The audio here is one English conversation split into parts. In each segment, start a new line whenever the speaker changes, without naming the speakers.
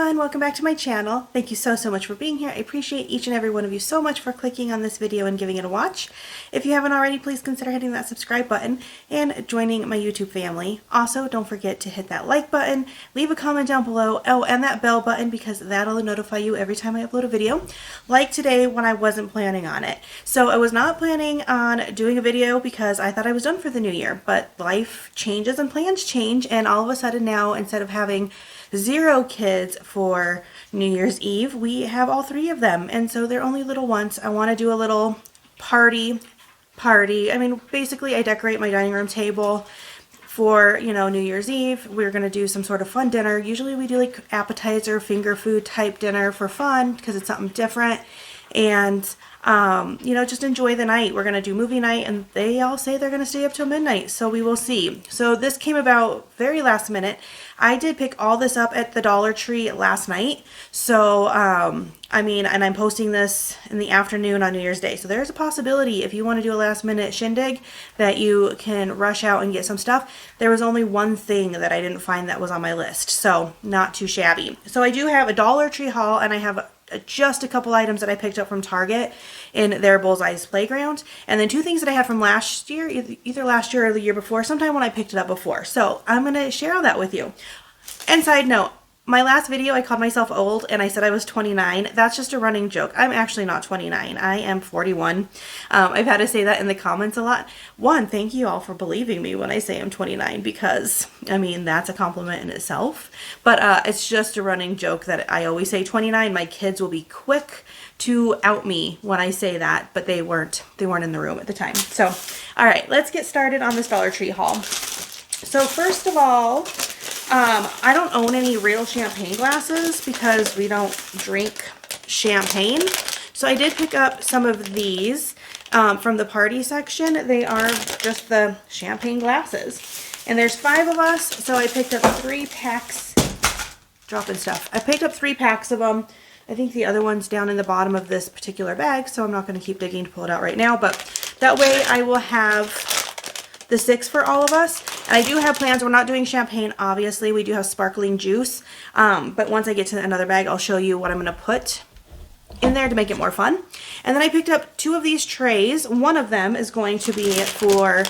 everyone, welcome back to my channel. Thank you so much for being here. I appreciate each and every one of you so much for clicking on this video and giving it a watch. If you haven't already, please consider hitting that subscribe button and joining my YouTube family. Also, don't forget to hit that like button, leave a comment down below, oh, and that bell button because that'll notify you every time I upload a video, like today when I wasn't planning on it. So I was not planning on doing a video because I thought I was done for the new year, but life changes and plans change, and all of a sudden now, instead of having 0 kids for New Year's Eve, we have all 3 of them, and so they're only little ones. I want to do a little party. I mean, basically I decorate my dining room table for, you know, New Year's Eve. We're going to do some sort of fun dinner. Usually we do like appetizer, finger food type dinner for fun because it's something different, and you know, just enjoy the night. We're going to do movie night, and they all say they're going to stay up till midnight, so we will see. So this came about very last minute. I did pick all this up at the Dollar Tree last night, so I mean, and I'm posting this in the afternoon on New Year's Day, so there's a possibility if you want to do a last minute shindig that you can rush out and get some stuff. There was only one thing that I didn't find that was on my list, so not too shabby. So I do have a Dollar Tree haul, and I have just a couple items that I picked up from Target in their Bullseye's Playground, and then 2 things that I had from last year, either last year or the year before, sometime when I picked it up before. So I'm going to share all that with you. And side note, my last video I called myself old and I said I was 29. That's just a running joke. I'm actually not 29. I am 41. I've had to say that in the comments a lot. One, thank you all for believing me when I say I'm 29 because, I mean, that's a compliment in itself. But it's just a running joke that I always say 29. My kids will be quick to out me when I say that, but they weren't in the room at the time. So, all right, let's get started on this Dollar Tree haul. So first of all, I don't own any real champagne glasses because we don't drink champagne. So I did pick up some of these from the party section. They are just the champagne glasses. And there's 5 of us, so I picked up 3 packs. Dropping stuff. I picked up 3 packs of them. I think the other one's down in the bottom of this particular bag, so I'm not going to keep digging to pull it out right now. But that way I will have the 6 for all of us. And I do have plans. We're not doing champagne, obviously. We do have sparkling juice. But once I get to another bag, I'll show you what I'm going to put in there to make it more fun. And then I picked up 2 of these trays. One of them is going to be for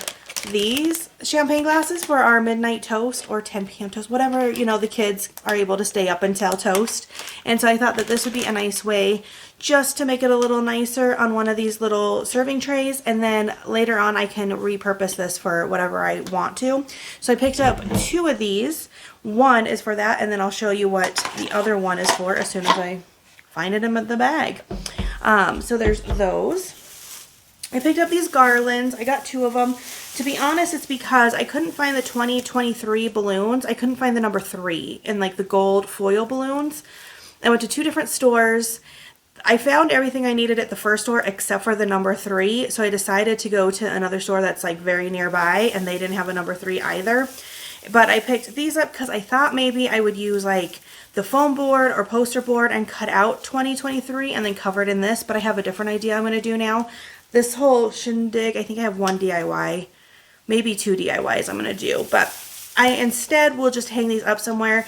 these champagne glasses for our midnight toast or 10 p.m. toast, whatever, you know, the kids are able to stay up until toast. And so I thought that this would be a nice way just to make it a little nicer on one of these little serving trays, and then later on I can repurpose this for whatever I want to. So I picked up 2 of these. One is for that, and then I'll show you what the other one is for as soon as I find it in the bag. So there's those. I picked up these garlands. I got 2 of them. To be honest, it's because I couldn't find the 2023 balloons. I couldn't find the number 3 in like the gold foil balloons. I went to 2 different stores. I found everything I needed at the first store except for the number 3. So I decided to go to another store that's like very nearby, and they didn't have a number 3 either. But I picked these up because I thought maybe I would use like the foam board or poster board and cut out 2023 and then cover it in this. But I have a different idea I'm going to do now. This whole shindig, I think I have 1 DIY, maybe 2 DIYs I'm going to do. But I instead will just hang these up somewhere.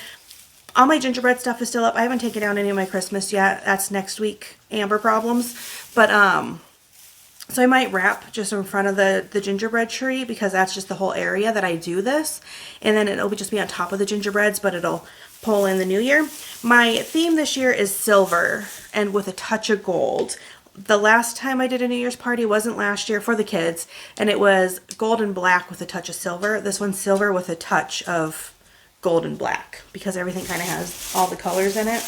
All my gingerbread stuff is still up. I haven't taken down any of my Christmas yet. That's next week, Amber problems. But, so I might wrap just in front of the gingerbread tree because that's just the whole area that I do this. And then it'll just be on top of the gingerbreads, but it'll pull in the new year. My theme this year is silver and with a touch of gold. The last time I did a New Year's party wasn't last year for the kids, and it was gold and black with a touch of silver. This one's silver with a touch of gold and black because everything kind of has all the colors in it.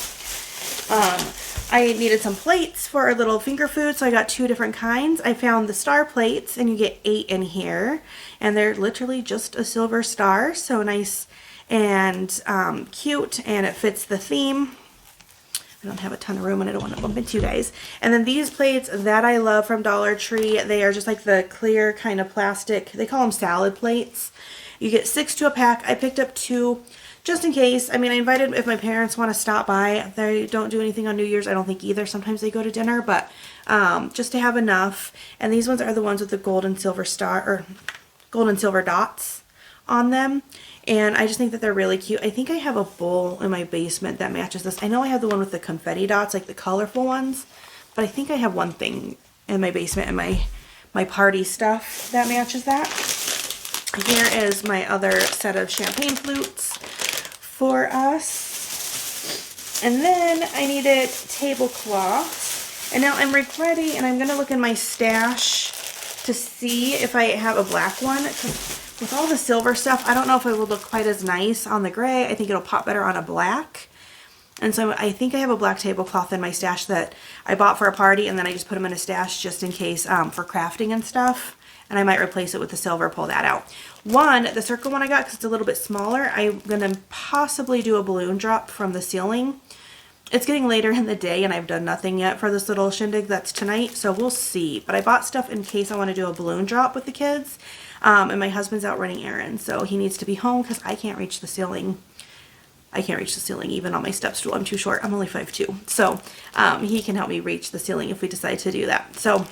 I needed some plates for our little finger food, so I got 2 different kinds. I found the star plates, and you get 8 in here, and they're literally just a silver star, so nice and cute, and it fits the theme. I don't have a ton of room and I don't want to bump into you guys. And then these plates that I love from Dollar Tree, they are just like the clear kind of plastic. They call them salad plates. You get 6 to a pack. I picked up 2 just in case. I mean, I invited if my parents want to stop by. They don't do anything on New Year's, I don't think either. Sometimes they go to dinner, but just to have enough. And these ones are the ones with the gold and silver star or gold and silver dots on them. And I just think that they're really cute. I think I have a bowl in my basement that matches this. I know I have the one with the confetti dots, like the colorful ones, but I think I have one thing in my basement and my party stuff that matches that. Here is my other set of champagne flutes for us. And then I needed tablecloths. And now I'm regretting, and I'm going to look in my stash to see if I have a black one. With all the silver stuff, I don't know if it will look quite as nice on the gray. I think it'll pop better on a black. And so I think I have a black tablecloth in my stash that I bought for a party, and then I just put them in a stash just in case for crafting and stuff. And I might replace it with the silver, pull that out. The circle one I got because it's a little bit smaller. I'm going to possibly do a balloon drop from the ceiling. It's getting later in the day and I've done nothing yet for this little shindig that's tonight, so we'll see. But I bought stuff in case I want to do a balloon drop with the kids. And my husband's out running errands, so he needs to be home because I can't reach the ceiling. I can't reach the ceiling even on my step stool. I'm too short. I'm only 5'2". So he can help me reach the ceiling if we decide to do that. So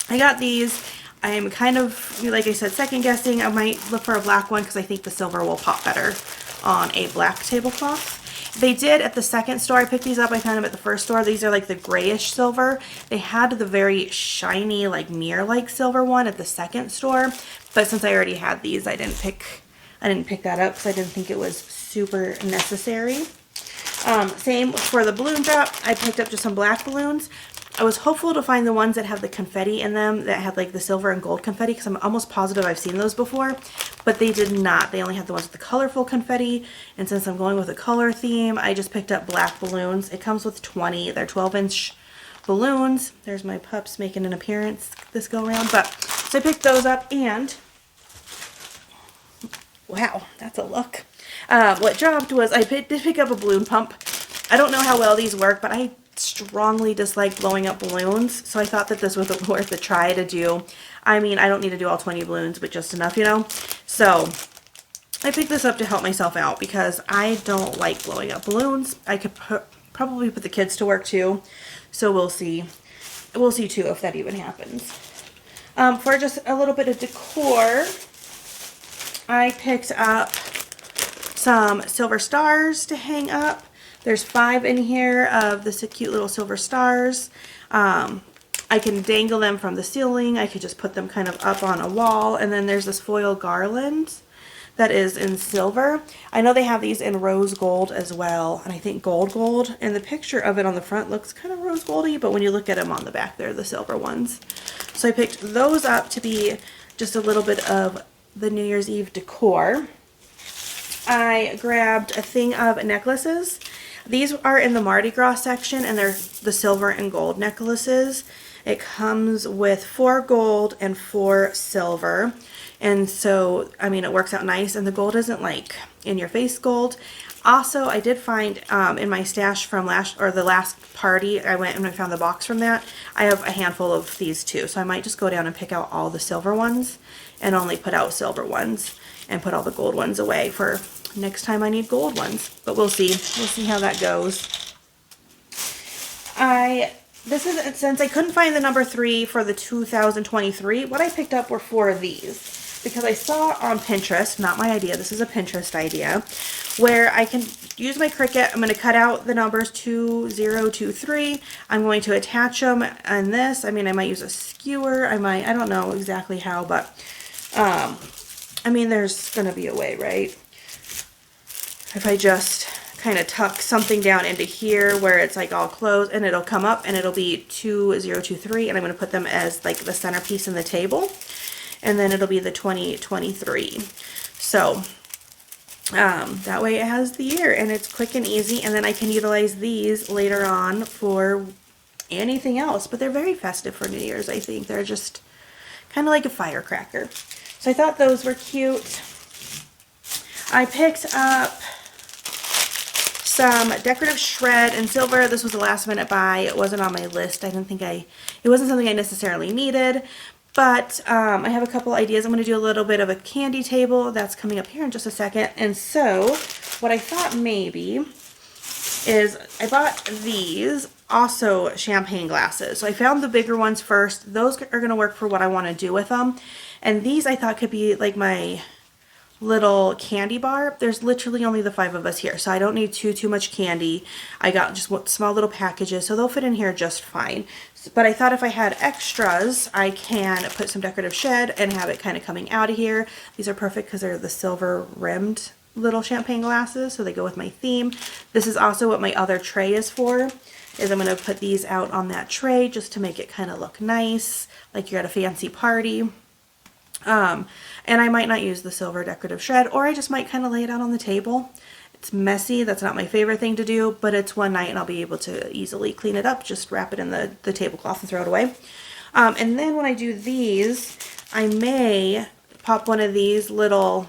I got these. I am kind of, like I said, second guessing. I might look for a black one because I think the silver will pop better on a black tablecloth. They did at the second store. I picked these up. I found them at the first store. These are like the grayish silver. They had the very shiny, like mirror-like silver one at the second store. But since I already had these, I didn't pick that up because I didn't think it was super necessary. Same for the balloon drop. I picked up just some black balloons. I was hopeful to find the ones that have the confetti in them, that had like the silver and gold confetti, because I'm almost positive I've seen those before, but they did not. They only had the ones with the colorful confetti, and since I'm going with a color theme, I just picked up black balloons. It comes with 20. They're 12-inch balloons. There's my pups making an appearance this go around, but so I picked those up, and wow, that's a look. What dropped was I did pick up a balloon pump. I don't know how well these work, but I strongly dislike blowing up balloons, so I thought that this was worth a try to do. I mean, I don't need to do all 20 balloons, but just enough, you know? So I picked this up to help myself out because I don't like blowing up balloons. I could probably put the kids to work too, so we'll see. We'll see too if that even happens. For just a little bit of decor, I picked up some silver stars to hang up. There's 5 in here of the cute little silver stars. I can dangle them from the ceiling. I could just put them kind of up on a wall. And then there's this foil garland that is in silver. I know they have these in rose gold as well, and I think gold. And the picture of it on the front looks kind of rose goldy, but when you look at them on the back, they're the silver ones. So I picked those up to be just a little bit of the New Year's Eve decor. I grabbed a thing of necklaces. These are in the Mardi Gras section, and they're the silver and gold necklaces. It comes with 4 gold and 4 silver. And so, I mean, it works out nice, and the gold isn't like in your face gold. Also, I did find in my stash from the last party, I went and I found the box from that. I have a handful of these too, so I might just go down and pick out all the silver ones and only put out silver ones and put all the gold ones away for next time I need gold ones. But we'll see. We'll see how that goes. Since I couldn't find the number 3 for the 2023, what I picked up were 4 of these. Because I saw on Pinterest, not my idea, this is a Pinterest idea, where I can use my Cricut. I'm going to cut out the numbers 2023. I'm going to attach them on this. I mean, I might use a skewer. I don't know exactly how, but I mean, there's going to be a way, right? If I just kind of tuck something down into here where it's like all closed, and it'll come up and it'll be 2023, and I'm going to put them as like the centerpiece in the table. And then it'll be the 2023. So that way it has the year, and it's quick and easy, and then I can utilize these later on for anything else. But they're very festive for New Year's, I think. They're just kind of like a firecracker. So I thought those were cute. I picked up some decorative shred in silver. This was a last minute buy. It wasn't on my list. It wasn't something I necessarily needed. But I have a couple ideas. I'm going to do a little bit of a candy table. That's coming up here in just a second. And so what I thought maybe is I bought these also champagne glasses. So I found the bigger ones first. Those are going to work for what I want to do with them. And these I thought could be like my little candy bar. There's literally only the 5 of us here, so I don't need too much candy. I got just small little packages, so they'll fit in here just fine. But I thought if I had extras, I can put some decorative shed and have it kind of coming out of here. These are perfect because they're the silver rimmed little champagne glasses, so they go with my theme. This is also what my other tray is for, is I'm going to put these out on that tray just to make it kind of look nice, like you're at a fancy party. And I might not use the silver decorative shred, or I just might kind of lay it out on the table. It's messy. That's not my favorite thing to do, but it's one night and I'll be able to easily clean it up. Just wrap it in the tablecloth and throw it away. And then when I do these, I may pop one of these little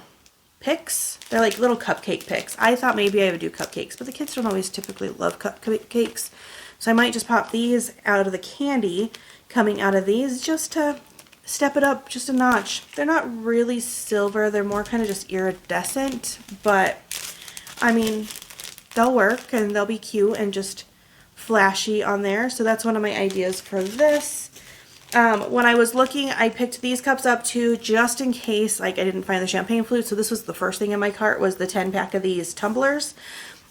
picks. They're like little cupcake picks. I thought maybe I would do cupcakes, but the kids don't always typically love cupcakes. So I might just pop these out of the candy coming out of these just to step it up just a notch. They're not really silver. They're more kind of just iridescent, but I mean, they'll work and they'll be cute and just flashy on there. So that's one of my ideas for this. When I was looking, I picked these cups up too, just in case like I didn't find the champagne flute. So this was the first thing in my cart, was the 10-pack of these tumblers.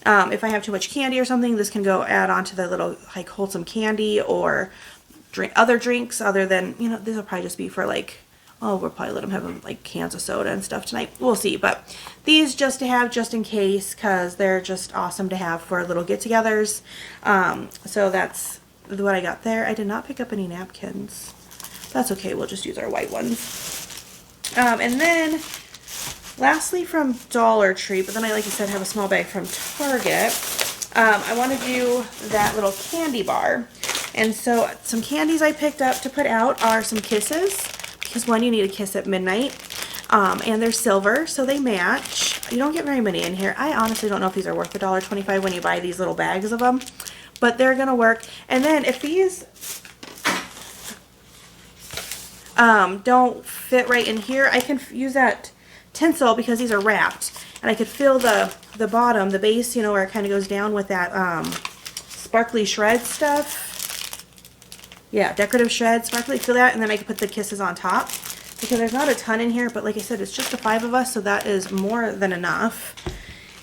If I have too much candy or something, this can go add on to the little like wholesome candy or other drinks other than, you know, this will probably just be for like, oh, we'll probably let them have like cans of soda and stuff tonight. We'll see. But these just to have just in case, because they're just awesome to have for little get-togethers. So that's what I got there. I did not pick up any napkins. That's okay. We'll just use our white ones. And then lastly from Dollar Tree, but then I, like I said, have a small bag from Target. I want to do that little candy bar. And so some candies I picked up to put out are some kisses, because one, you need a kiss at midnight, and they're silver, so they match. You don't get very many in here. I honestly don't know if these are worth $1.25 when you buy these little bags of them, but they're gonna work. And then if these don't fit right in here, I can use that tinsel because these are wrapped, and I could fill the bottom, the base, you know, where it kind of goes down with that sparkly shred stuff. Yeah, decorative shred, sparkly, fill that, and then I can put the kisses on top. Because there's not a ton in here, but like I said, it's just the 5 of us, so that is more than enough.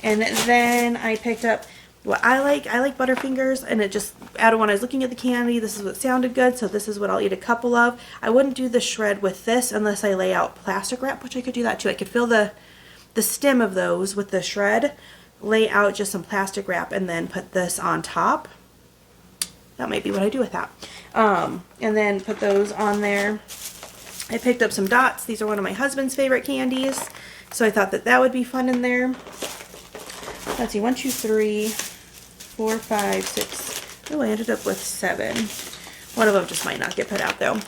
And then I picked up what I like. I like Butterfingers, and it just, out of when I was looking at the candy, this is what sounded good, so this is what I'll eat a couple of. I wouldn't do the shred with this unless I lay out plastic wrap, which I could do that too. I could fill the stem of those with the shred, lay out just some plastic wrap, and then put this on top. That might be what I do with that. And then put those on there. I picked up some dots. These are one of my husband's favorite candies, so I thought that that would be fun in there. Let's see, 1, 2, 3, 4, 5, 6. Oh, I ended up with 7. One of them just might not get put out though.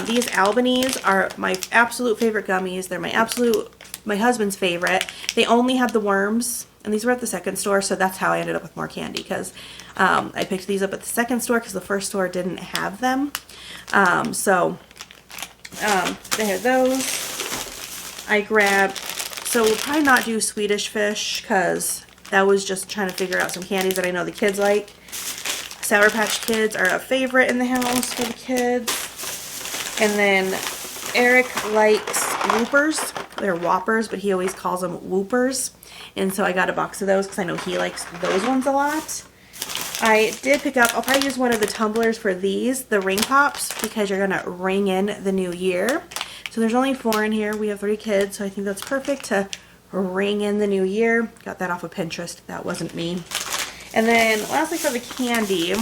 These Albanese are my absolute favorite gummies. They're my husband's favorite. They only had the worms, and these were at the second store, so that's how I ended up with more candy, because I picked these up at the second store because the first store didn't have them. They had those. I grabbed, so we'll probably not do Swedish Fish because that was just trying to figure out some candies that I know the kids like. Sour Patch Kids are a favorite in the house for the kids. And then Eric likes Whoopers. They're Whoppers, but he always calls them Whoopers. And so I got a box of those because I know he likes those ones a lot. I did pick up, I'll probably use one of the tumblers for these, the ring pops, because you're going to ring in the new year. So there's only 4 in here. We have 3 kids, so I think that's perfect to ring in the new year. Got that off of Pinterest. That wasn't me. And then lastly for the candy,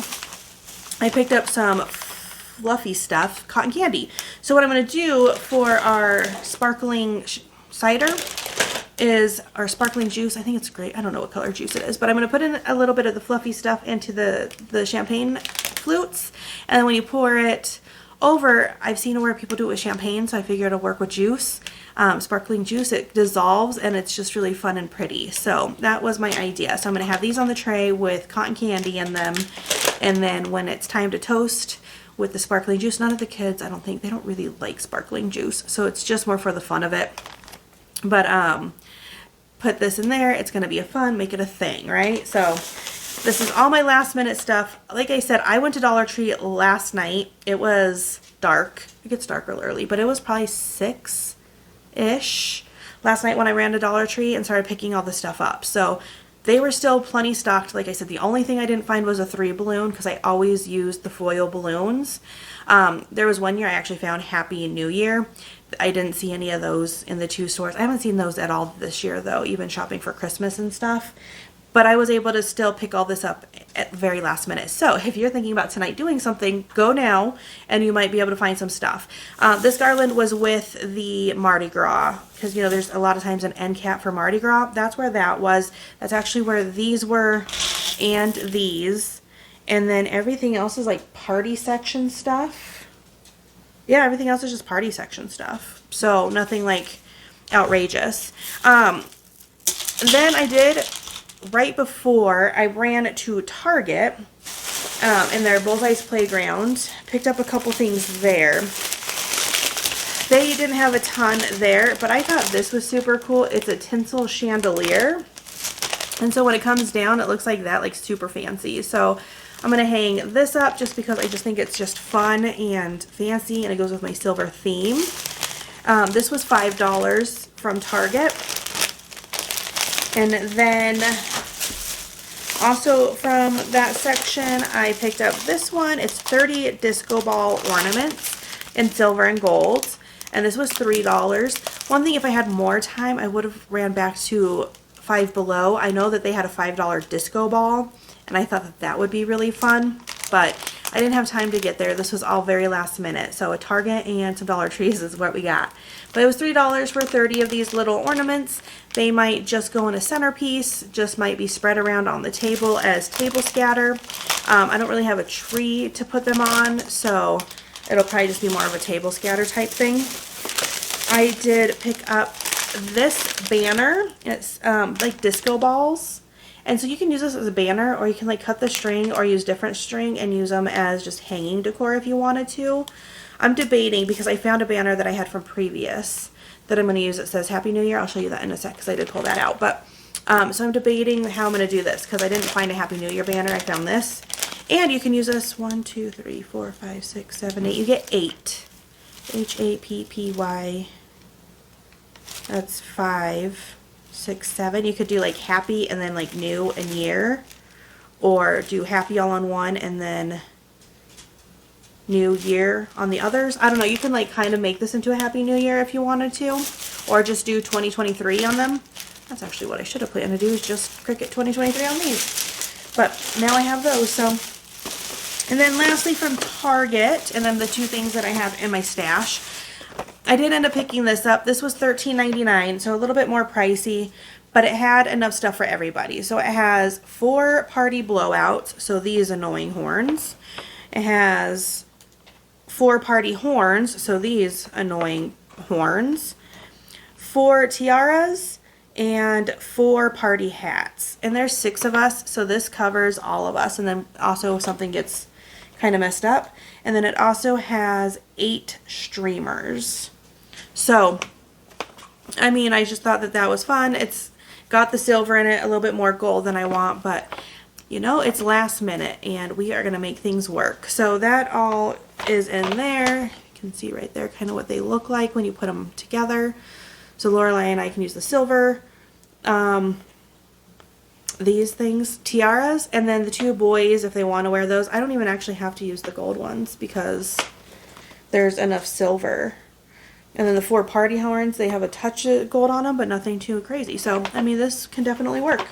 I picked up some fluffy stuff, cotton candy. So what I'm going to do for our sparkling cider is our sparkling juice. I think it's great. I don't know what color juice it is, but I'm going to put in a little bit of the fluffy stuff into the champagne flutes, and then when you pour it over, I've seen where people do it with champagne, so I figured it'll work with juice. Sparkling juice, it dissolves and it's just really fun and pretty. So that was my idea. So I'm going to have these on the tray with cotton candy in them, and then when it's time to toast with the sparkling juice, none of the kids, I don't think, they don't really like sparkling juice, so it's just more for the fun of it. But put this in there, it's going to be a fun, make it a thing, right? So this is all my last minute stuff. Like I said, I went to Dollar Tree last night. It was dark. It gets dark real early, but it was probably 6-ish last night when I ran to Dollar Tree and started picking all the stuff up. So they were still plenty stocked. Like I said, the only thing I didn't find was a 3 balloon because I always use the foil balloons. There was one year I actually found Happy New Year. I didn't see any of those in the 2 stores. I haven't seen those at all this year though, even shopping for Christmas and stuff. But I was able to still pick all this up at the very last minute. So if you're thinking about tonight doing something, go now and you might be able to find some stuff. This garland was with the Mardi Gras because, you know, there's a lot of times an end cap for Mardi Gras. That's where that was. That's actually where these were and these. And then everything else is like party section stuff. Yeah, everything else is just party section stuff. So nothing like outrageous. Then I did... right before I ran to Target in their Bullseye's Playground, picked up a couple things there. They didn't have a ton there, but I thought this was super cool. It's a tinsel chandelier. And so when it comes down, it looks like that, like super fancy. So I'm going to hang this up just because I just think it's just fun and fancy, and it goes with my silver theme. This was $5 from Target. And then also from that section, I picked up this one. It's 30 disco ball ornaments in silver and gold. And this was $3. One thing, if I had more time, I would have ran back to Five Below. I know that they had a $5 disco ball, and I thought that that would be really fun. But I didn't have time to get there. This was all very last minute. So a Target and some Dollar Trees is what we got. But it was $3 for 30 of these little ornaments. They might just go in a centerpiece, just might be spread around on the table as table scatter. I don't really have a tree to put them on, so it'll probably just be more of a table scatter type thing. I did pick up this banner. It's like disco balls. And so you can use this as a banner, or you can like cut the string or use different string and use them as just hanging decor if you wanted to. I'm debating because I found a banner that I had from previous that I'm going to use that says Happy New Year. I'll show you that in a sec because I did pull that out. But so I'm debating how I'm going to do this because I didn't find a Happy New Year banner. I found this. And you can use this 1, 2, 3, 4, 5, 6, 7, 8. You get 8. Happy. That's 5, 6, 7. You could do like happy and then like new and year. Or do happy all on one and then new year on the others. I don't know. You can like kind of make this into a Happy New Year if you wanted to. Or just do 2023 on them. That's actually what I should have planned to do, is just Cricut 2023 on these. But now I have those. So, and then lastly from Target, and then the 2 things that I have in my stash, I did end up picking this up. This was $13.99, so a little bit more pricey, but it had enough stuff for everybody. So it has 4 party blowouts, so these annoying horns. It has 4 party horns, so these annoying horns. 4 tiaras and 4 party hats. And there's 6 of us, so this covers all of us. And then also if something gets kind of messed up. And then it also has 8 streamers. So, I mean, I just thought that that was fun. It's got the silver in it, a little bit more gold than I want, but you know, it's last minute and we are going to make things work. So that all is in there. You can see right there kind of what they look like when you put them together. So Lorelai and I can use the silver, these things, tiaras, and then the 2 boys, if they want to wear those. I don't even actually have to use the gold ones because there's enough silver. And then the 4 party horns, they have a touch of gold on them, but nothing too crazy. So, I mean, this can definitely work.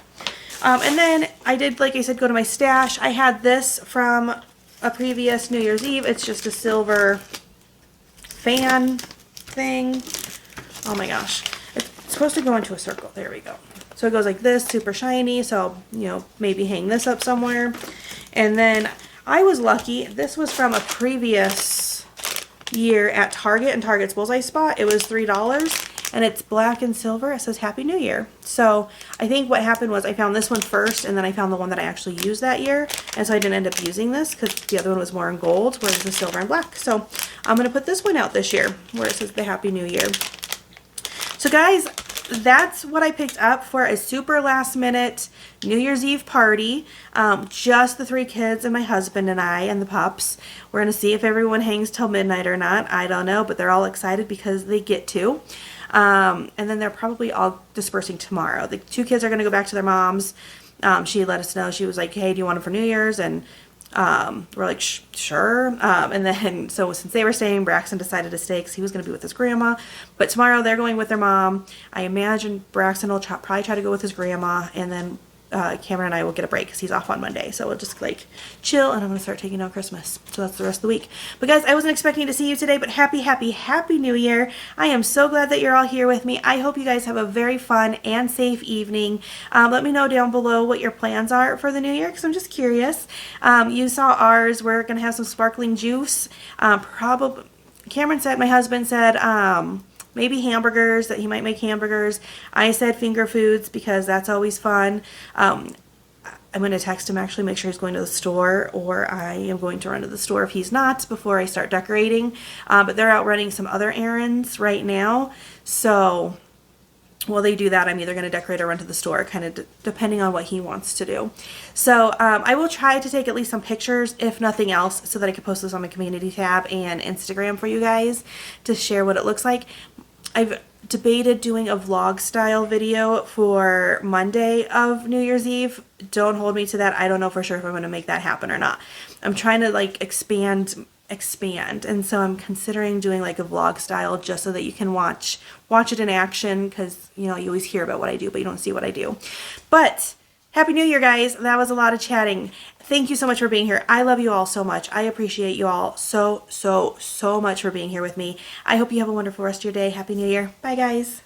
And then I did, like I said, go to my stash. I had this from a previous New Year's Eve. It's just a silver fan thing. Oh my gosh. It's supposed to go into a circle. There we go. So it goes like this, super shiny. So, you know, maybe hang this up somewhere. And then I was lucky. This was from a previous year at Target and Target's Bullseye Spot. It was $3. And it's black and silver. It says Happy New Year. So I think what happened was I found this one first, and then I found the one that I actually used that year. And so I didn't end up using this because the other one was more in gold, whereas the silver and black. So I'm going to put this one out this year where it says the Happy New Year. So guys, that's what I picked up for a super last minute New Year's Eve party. Just the 3 kids and my husband and I and the pups. We're going to see if everyone hangs till midnight or not. I don't know, but they're all excited because they get to. And then they're probably all dispersing tomorrow. The 2 kids are going to go back to their moms. She let us know. She was like, hey, do you want them for New Year's? And we're like, sure. And then, so since they were staying, Braxton decided to stay because he was going to be with his grandma. But tomorrow they're going with their mom. I imagine Braxton will probably try to go with his grandma, and then Cameron and I will get a break because he's off on Monday. So we'll just like chill, and I'm going to start taking out Christmas. So that's the rest of the week. But guys, I wasn't expecting to see you today, but happy New Year. I am so glad that you're all here with me. I hope you guys have a very fun and safe evening. Let me know down below what your plans are for the new year, because I'm just curious. You saw ours. We're going to have some sparkling juice. Probably, Cameron said, my husband said, maybe hamburgers, that he might make hamburgers. I said finger foods because that's always fun. I'm going to text him, actually, make sure he's going to the store, or I am going to run to the store if he's not before I start decorating. But they're out running some other errands right now. So while they do that, I'm either going to decorate or run to the store, kind of depending on what he wants to do. So I will try to take at least some pictures, if nothing else, so that I can post this on my community tab and Instagram for you guys to share what it looks like. I've debated doing a vlog style video for Monday of New Year's Eve. Don't hold me to that. I don't know for sure if I'm going to make that happen or not. I'm trying to like expand, and so I'm considering doing like a vlog style just so that you can watch it in action, because you know, you always hear about what I do but you don't see what I do. But Happy New Year, guys. That was a lot of chatting. Thank you so much for being here. I love you all so much. I appreciate you all so much for being here with me. I hope you have a wonderful rest of your day. Happy New Year. Bye, guys.